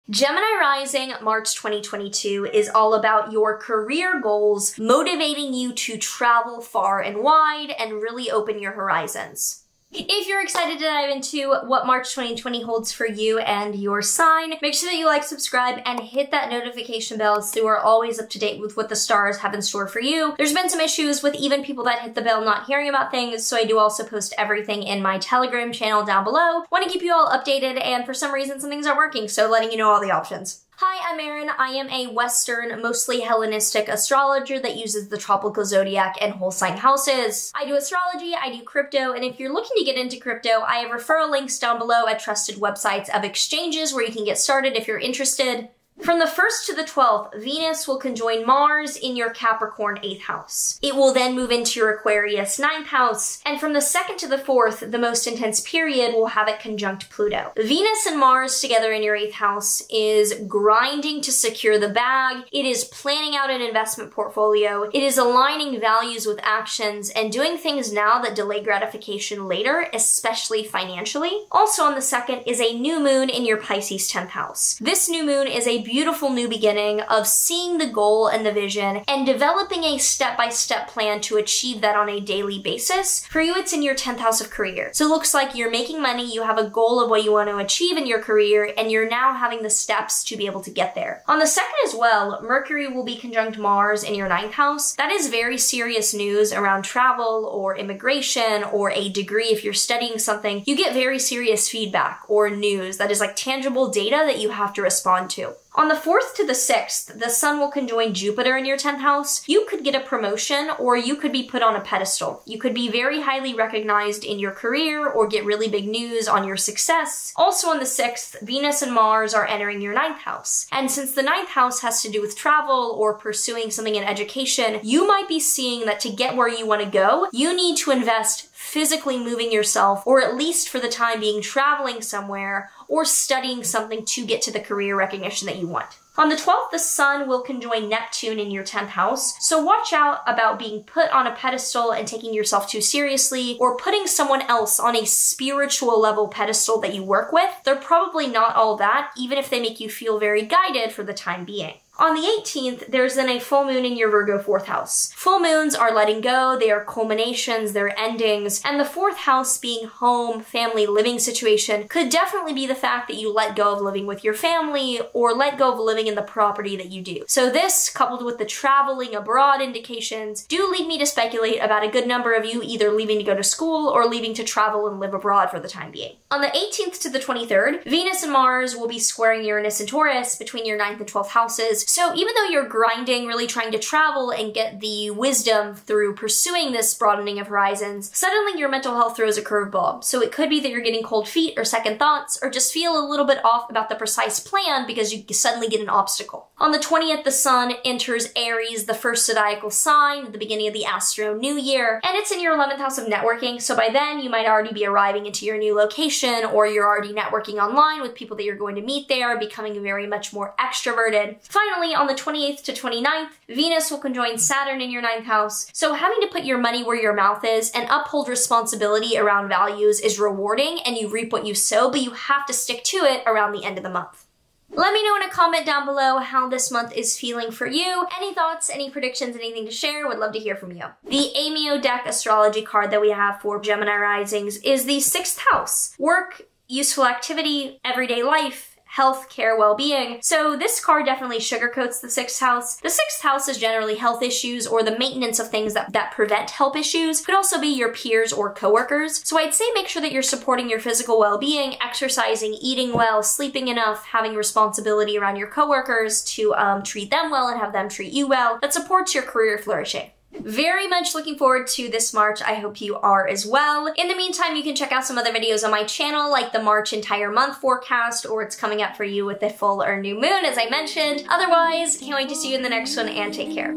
Gemini Rising, March 2022 is all about your career goals, motivating you to travel far and wide and really open your horizons. If you're excited to dive into what March 2020 holds for you and your sign, make sure that you like, subscribe, and hit that notification bell so you are always up to date with what the stars have in store for you. There's been some issues with even people that hit the bell not hearing about things, so I do also post everything in my Telegram channel down below. Want to keep you all updated, and for some reason some things aren't working, so letting you know all the options. Hi, I'm Maren. I am a Western, mostly Hellenistic astrologer that uses the tropical zodiac and whole sign houses. I do astrology, I do crypto, and if you're looking to get into crypto, I have referral links down below at trusted websites of exchanges where you can get started if you're interested. From the 1st to the 12th, Venus will conjoin Mars in your Capricorn 8th house. It will then move into your Aquarius 9th house, and from the 2nd to the 4th, the most intense period, will have it conjunct Pluto. Venus and Mars together in your 8th house is grinding to secure the bag, it is planning out an investment portfolio, it is aligning values with actions, and doing things now that delay gratification later, especially financially. Also on the 2nd is a new moon in your Pisces 10th house. This new moon is a beautiful new beginning of seeing the goal and the vision and developing a step-by-step plan to achieve that on a daily basis. For you, it's in your 10th house of career. So it looks like you're making money, you have a goal of what you want to achieve in your career, and you're now having the steps to be able to get there. On the 2nd as well, Mercury will be conjunct Mars in your 9th house. That is very serious news around travel or immigration or a degree if you're studying something. You get very serious feedback or news that is like tangible data that you have to respond to. On the 4th to the 6th, the sun will conjoin Jupiter in your 10th house. You could get a promotion or you could be put on a pedestal. You could be very highly recognized in your career or get really big news on your success. Also on the 6th, Venus and Mars are entering your 9th house. And since the 9th house has to do with travel or pursuing something in education, you might be seeing that to get where you want to go, you need to invest physically moving yourself, or at least for the time being traveling somewhere or studying something to get to the career recognition that you want. On the 12th, the sun will conjoin Neptune in your 10th house, so watch out about being put on a pedestal and taking yourself too seriously, or putting someone else on a spiritual level pedestal that you work with. They're probably not all that, even if they make you feel very guided for the time being. On the 18th, there's then a full moon in your Virgo 4th house. Full moons are letting go, they are culminations, they're endings, and the 4th house being home, family, living situation could definitely be the fact that you let go of living with your family or let go of living in the property that you do. So this, coupled with the traveling abroad indications, do lead me to speculate about a good number of you either leaving to go to school or leaving to travel and live abroad for the time being. On the 18th to the 23rd, Venus and Mars will be squaring Uranus and Taurus between your 9th and 12th houses. So even though you're grinding, really trying to travel and get the wisdom through pursuing this broadening of horizons, suddenly your mental health throws a curveball. So it could be that you're getting cold feet or second thoughts, or just feel a little bit off about the precise plan because you suddenly get an obstacle. On the 20th, the sun enters Aries, the first zodiacal sign, at the beginning of the Astro New Year, and it's in your 11th house of networking, so by then you might already be arriving into your new location, or you're already networking online with people that you're going to meet there, becoming very much more extroverted. Finally, on the 28th to 29th, Venus will conjoin Saturn in your 9th house, so having to put your money where your mouth is and uphold responsibility around values is rewarding, and you reap what you sow, but you have to stick to it around the end of the month. Let me know in a comment down below how this month is feeling for you. Any thoughts, any predictions, anything to share? Would love to hear from you. The Amio deck astrology card that we have for Gemini Risings is the 6th house. Work, useful activity, everyday life, health, care, well-being. So this card definitely sugarcoats the 6th house. The 6th house is generally health issues or the maintenance of things that prevent health issues. Could also be your peers or coworkers. So I'd say make sure that you're supporting your physical well-being, exercising, eating well, sleeping enough, having responsibility around your coworkers to treat them well and have them treat you well. That supports your career flourishing. Very much looking forward to this March. I hope you are as well. In the meantime, you can check out some other videos on my channel, like the March entire month forecast, or it's coming up for you with the full or new moon, as I mentioned. Otherwise, can't wait to see you in the next one, and take care.